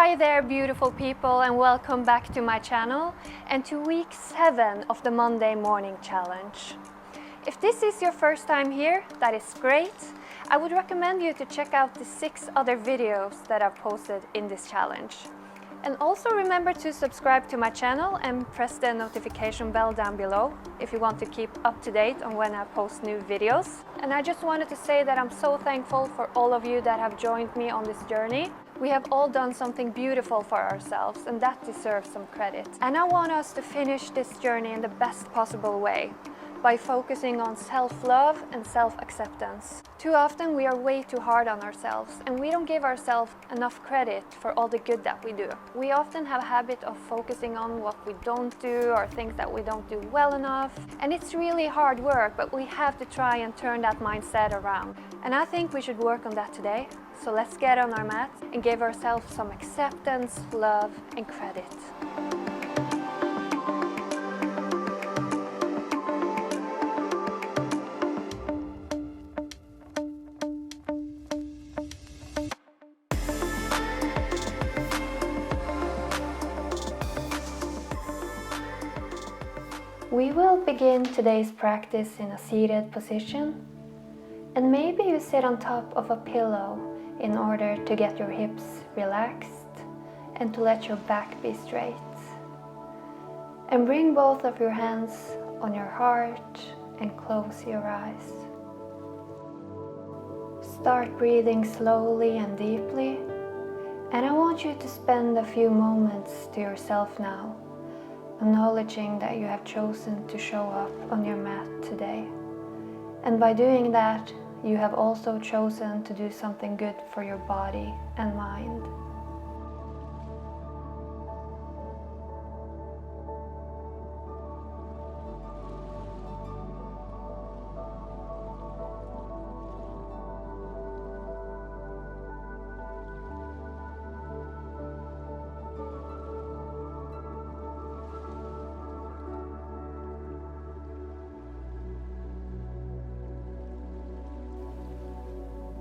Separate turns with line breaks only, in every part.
Hi there, beautiful people, and welcome back to my channel and to week 7 of the Monday Morning Challenge. If this is your first time here, that is great. I would recommend you to check out the 6 other videos that I've posted in this challenge. And also remember to subscribe to my channel and press the notification bell down below if you want to keep up to date on when I post new videos. And I just wanted to say that I'm so thankful for all of you that have joined me on this journey. We have all done something beautiful for ourselves, and that deserves some credit. And I want us to finish this journey in the best possible way, by focusing on self-love and self-acceptance. Too often we are way too hard on ourselves, and we don't give ourselves enough credit for all the good that we do. We often have a habit of focusing on what we don't do or things that we don't do well enough. And it's really hard work, but we have to try and turn that mindset around. And I think we should work on that today. So let's get on our mat and give ourselves some acceptance, love, and credit. We will begin today's practice in a seated position, and maybe you sit on top of a pillow in order to get your hips relaxed and to let your back be straight. And bring both of your hands on your heart and close your eyes. Start breathing slowly and deeply, and I want you to spend a few moments to yourself now, acknowledging that you have chosen to show up on your mat today. And by doing that, you have also chosen to do something good for your body and mind.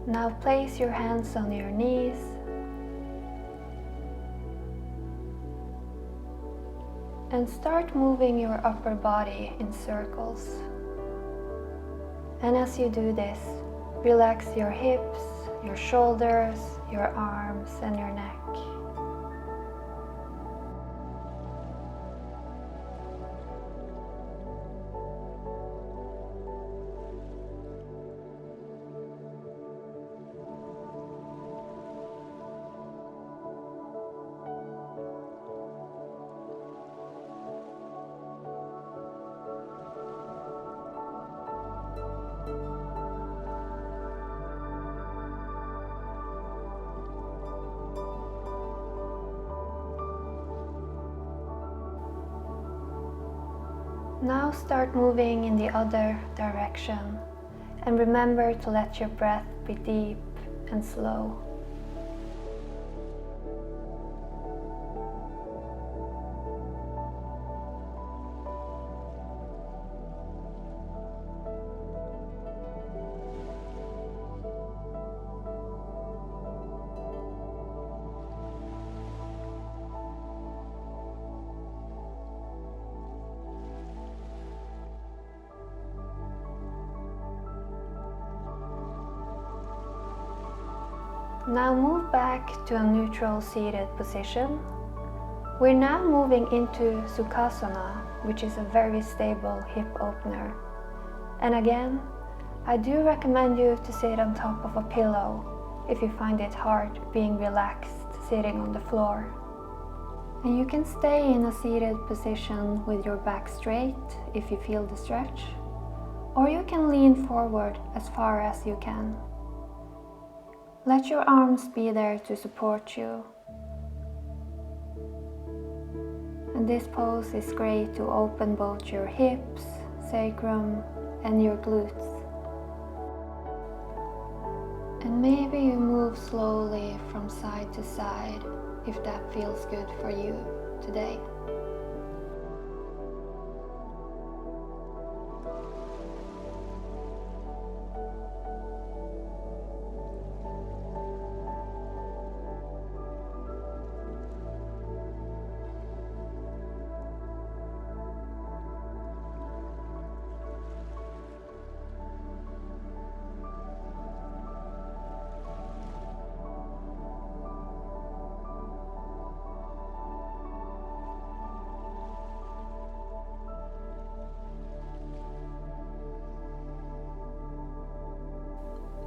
Now place your hands on your knees and start moving your upper body in circles. And as you do this, relax your hips, your shoulders, your arms, and your neck. Now start moving in the other direction, and remember to let your breath be deep and slow. Now move back to a neutral seated position. We're now moving into Sukhasana, which is a very stable hip opener. And again, I do recommend you to sit on top of a pillow if you find it hard being relaxed sitting on the floor. And you can stay in a seated position with your back straight if you feel the stretch, or you can lean forward as far as you can. Let your arms be there to support you. And this pose is great to open both your hips, sacrum, and your glutes. And maybe you move slowly from side to side if that feels good for you today.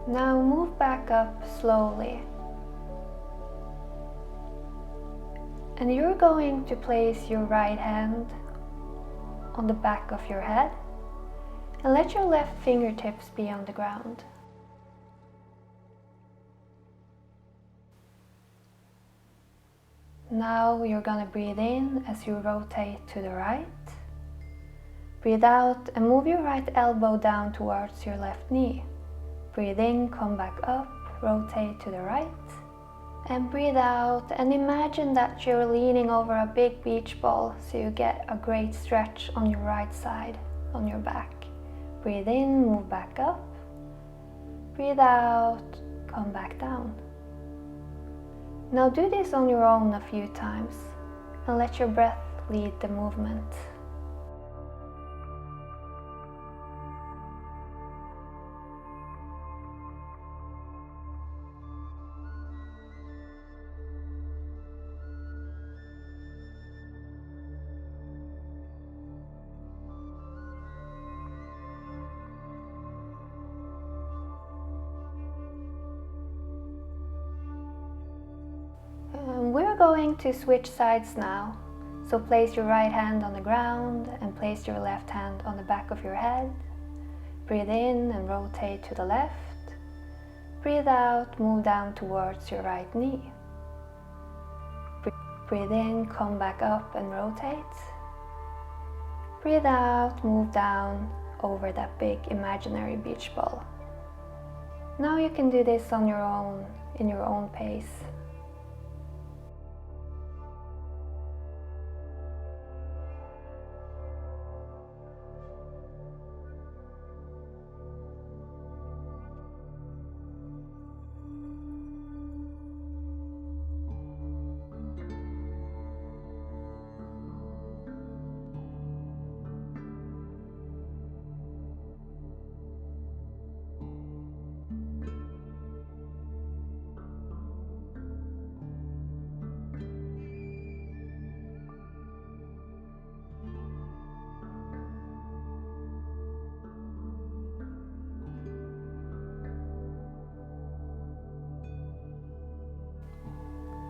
Now move back up slowly. And you're going to place your right hand on the back of your head and let your left fingertips be on the ground. Now you're gonna breathe in as you rotate to the right. Breathe out and move your right elbow down towards your left knee. Breathe in, come back up, rotate to the right. And breathe out and imagine that you're leaning over a big beach ball so you get a great stretch on your right side, on your back. Breathe in, move back up. Breathe out, come back down. Now do this on your own a few times and let your breath lead the movement. We're going to switch sides now, so place your right hand on the ground and place your left hand on the back of your head. Breathe in and rotate to the left. Breathe out, move down towards your right knee. Breathe in, come back up and rotate. Breathe out, move down over that big imaginary beach ball. Now you can do this on your own, in your own pace.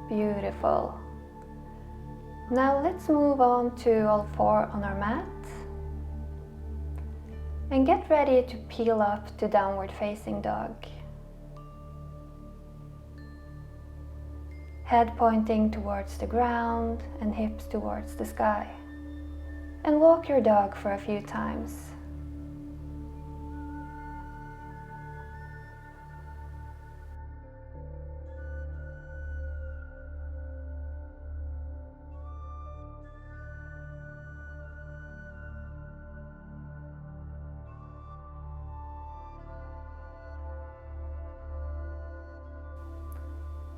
Beautiful. Now let's move on to all four on our mat. And get ready to peel up to downward facing dog. Head pointing towards the ground and hips towards the sky. And walk your dog for a few times.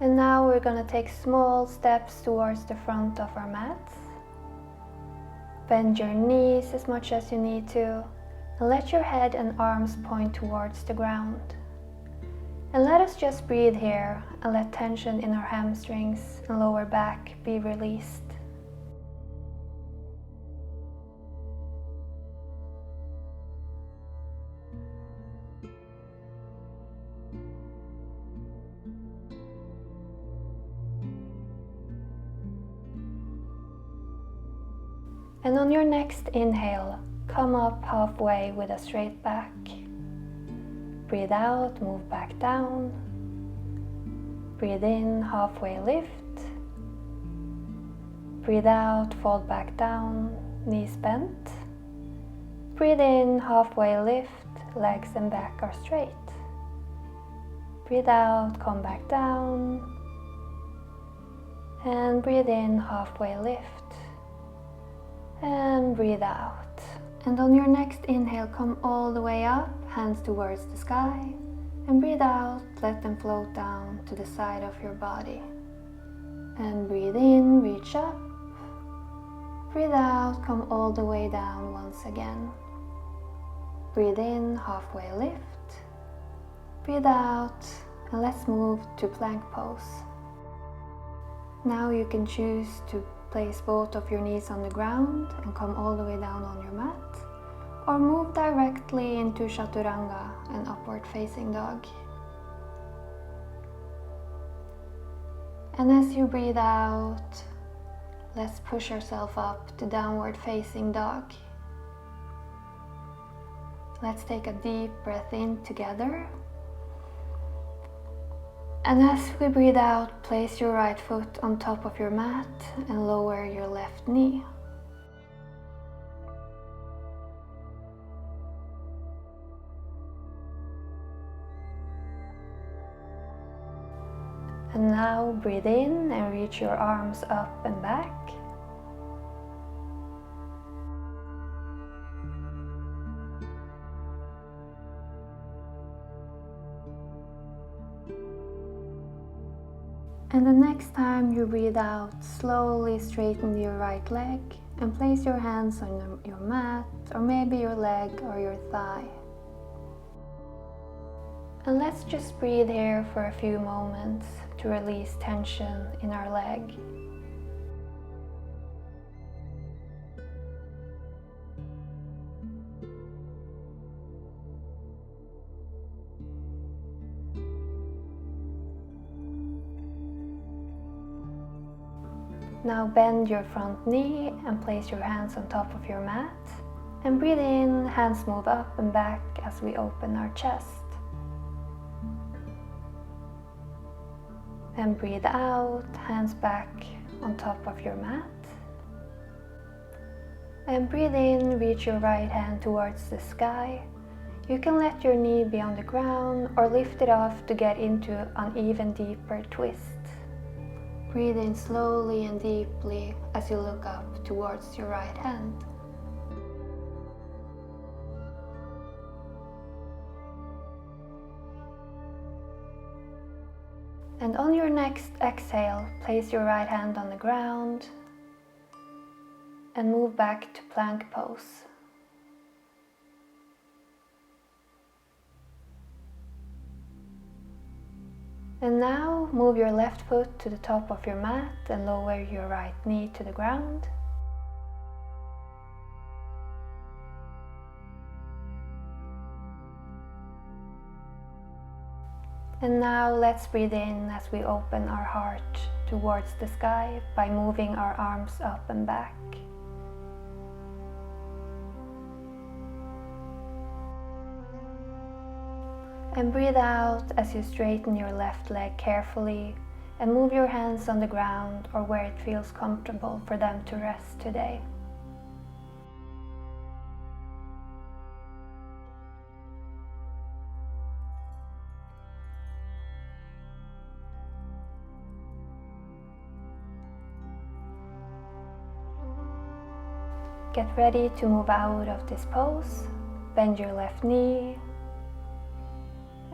And now we're going to take small steps towards the front of our mat. Bend your knees as much as you need to, and let your head and arms point towards the ground. And let us just breathe here and let tension in our hamstrings and lower back be released. And on your next inhale, come up halfway with a straight back. Breathe out, move back down. Breathe in, halfway lift. Breathe out, fold back down, knees bent. Breathe in, halfway lift, legs and back are straight. Breathe out, come back down. And breathe in, halfway lift. And breathe out. And on your next inhale, come all the way up, hands towards the sky. And breathe out, let them float down to the side of your body. And breathe in, reach up. Breathe out, come all the way down once again. Breathe in, halfway lift. Breathe out, and let's move to plank pose. Now you can choose to place both of your knees on the ground and come all the way down on your mat, or move directly into Chaturanga and upward facing dog. And as you breathe out, let's push ourselves up to downward facing dog. Let's take a deep breath in together. And as we breathe out, place your right foot on top of your mat and lower your left knee. And now breathe in and reach your arms up and back. And the next time you breathe out, slowly straighten your right leg and place your hands on your mat, or maybe your leg or your thigh. And let's just breathe here for a few moments to release tension in our leg. Now bend your front knee and place your hands on top of your mat. And breathe in, hands move up and back as we open our chest. And breathe out, hands back on top of your mat. And breathe in, reach your right hand towards the sky. You can let your knee be on the ground or lift it off to get into an even deeper twist. Breathe in slowly and deeply as you look up towards your right hand. And on your next exhale, place your right hand on the ground and move back to plank pose. And now move your left foot to the top of your mat and lower your right knee to the ground. And now let's breathe in as we open our heart towards the sky by moving our arms up and back. And breathe out as you straighten your left leg carefully and move your hands on the ground or where it feels comfortable for them to rest today. Get ready to move out of this pose. Bend your left knee.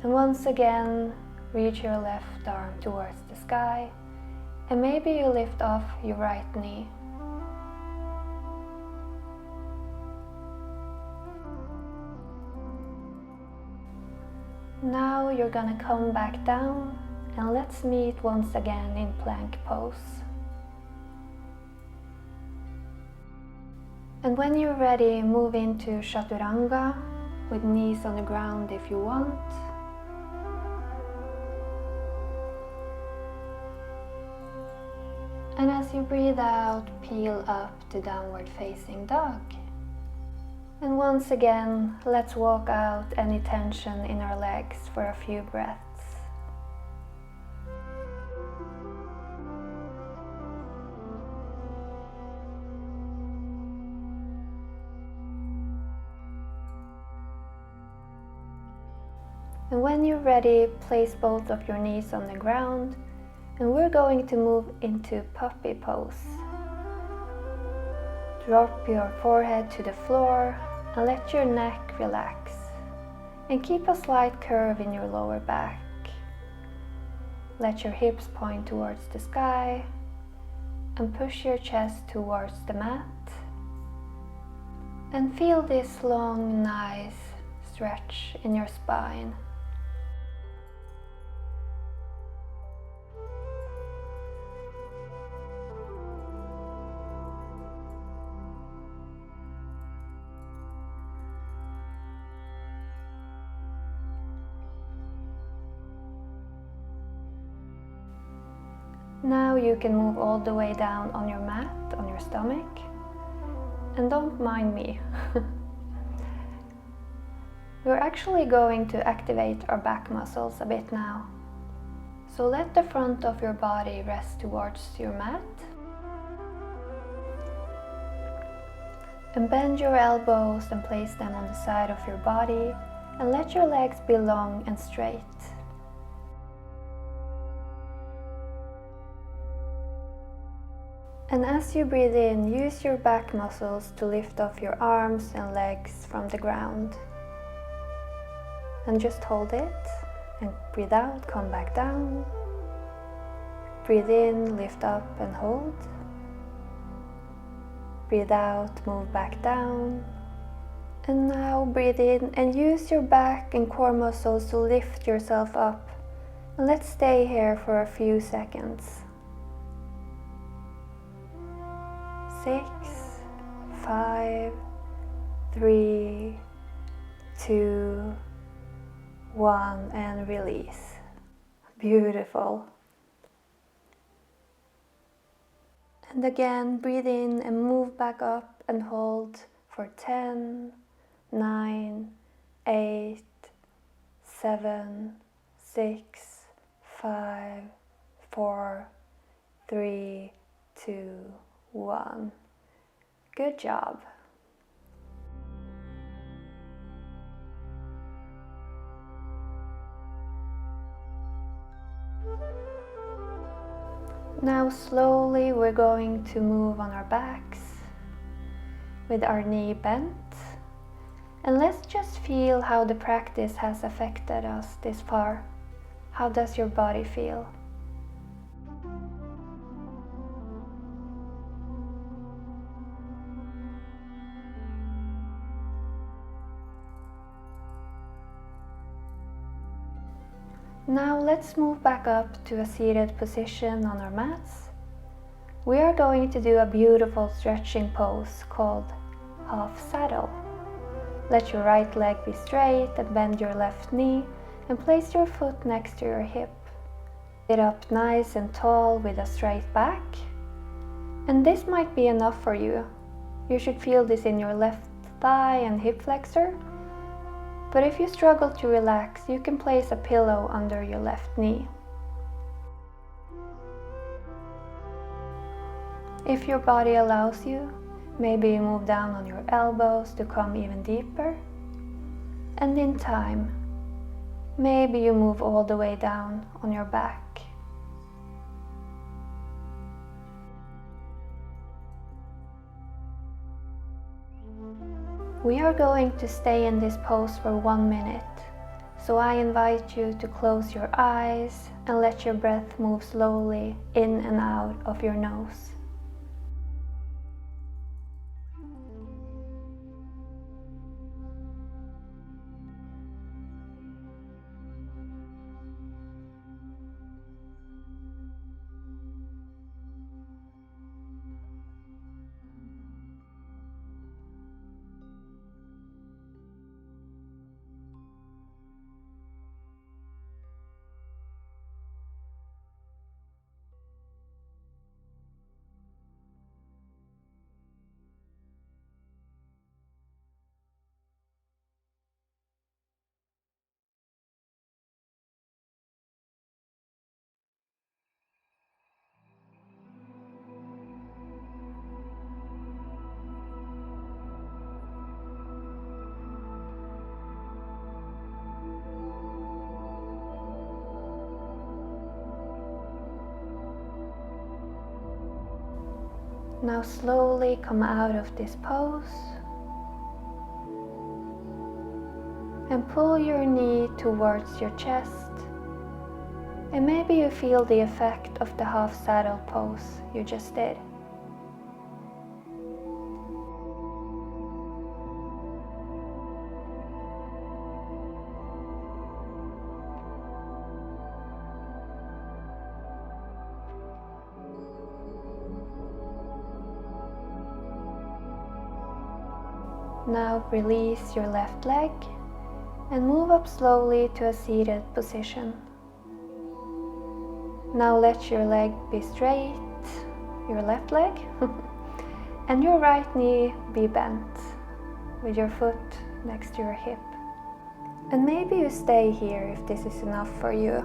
And once again, reach your left arm towards the sky. And maybe you lift off your right knee. Now you're gonna come back down and let's meet once again in plank pose. And when you're ready, move into Chaturanga with knees on the ground if you want. And as you breathe out, peel up to downward facing dog. And once again, let's walk out any tension in our legs for a few breaths. And when you're ready, place both of your knees on the ground, and we're going to move into puppy pose. Drop your forehead to the floor and let your neck relax. And keep a slight curve in your lower back. Let your hips point towards the sky and push your chest towards the mat. And feel this long, nice stretch in your spine. Now you can move all the way down on your mat, on your stomach, and don't mind me. We're actually going to activate our back muscles a bit now. So let the front of your body rest towards your mat. And bend your elbows and place them on the side of your body, and let your legs be long and straight. And as you breathe in, use your back muscles to lift off your arms and legs from the ground. And just hold it, and breathe out, come back down. Breathe in, lift up and hold. Breathe out, move back down. And now breathe in and use your back and core muscles to lift yourself up. And let's stay here for a few seconds. 6, 5, 3, 2, 1, and release. Beautiful. And again, breathe in and move back up and hold for 10, 9, 8, 7, 6, 5, 4, 3, 2, 1. Good job. Now slowly we're going to move on our backs with our knee bent, and let's just feel how the practice has affected us this far. How does your body feel? Now let's move back up to a seated position on our mats. We are going to do a beautiful stretching pose called half saddle. Let your right leg be straight and bend your left knee and place your foot next to your hip. Sit up nice and tall with a straight back. And this might be enough for you. You should feel this in your left thigh and hip flexor. But if you struggle to relax, you can place a pillow under your left knee. If your body allows you, maybe you move down on your elbows to come even deeper. And in time, maybe you move all the way down on your back. We are going to stay in this pose for 1 minute, so I invite you to close your eyes and let your breath move slowly in and out of your nose. Now slowly come out of this pose and pull your knee towards your chest, and maybe you feel the effect of the half saddle pose you just did. Now release your left leg and move up slowly to a seated position. Now let your leg be straight, your left leg, and your right knee be bent with your foot next to your hip. And maybe you stay here if this is enough for you,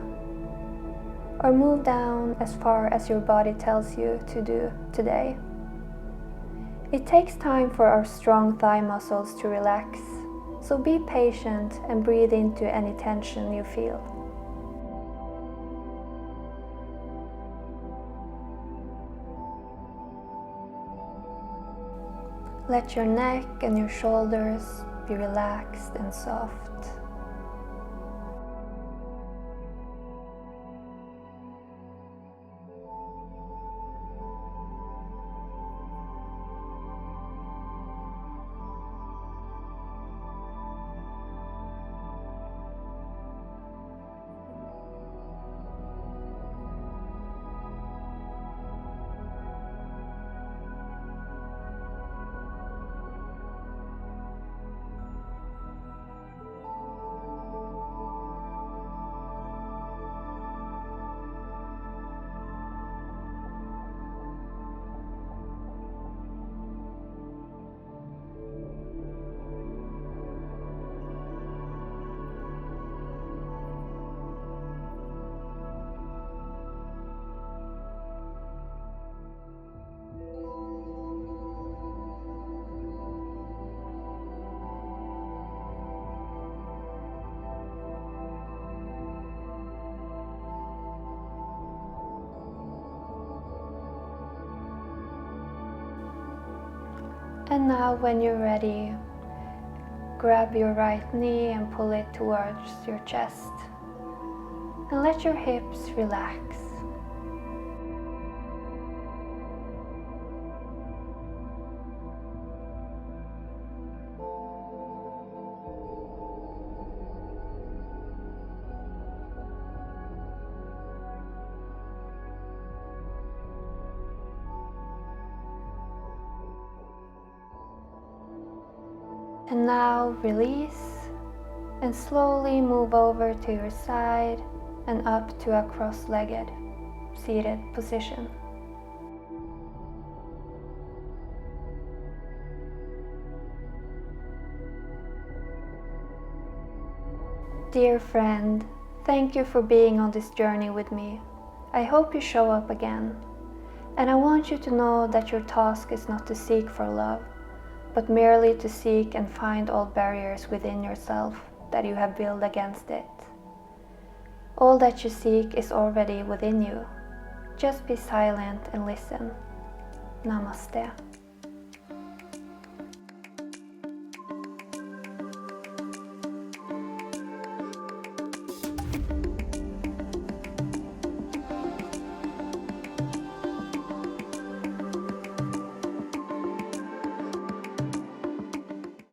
or move down as far as your body tells you to do today. It takes time for our strong thigh muscles to relax, so be patient and breathe into any tension you feel. Let your neck and your shoulders be relaxed and soft. And now when you're ready, grab your right knee and pull it towards your chest. And let your hips relax. And now release and slowly move over to your side and up to a cross-legged seated position. Dear friend, thank you for being on this journey with me. I hope you show up again. And I want you to know that your task is not to seek for love, but merely to seek and find all barriers within yourself that you have built against it. All that you seek is already within you. Just be silent and listen. Namaste.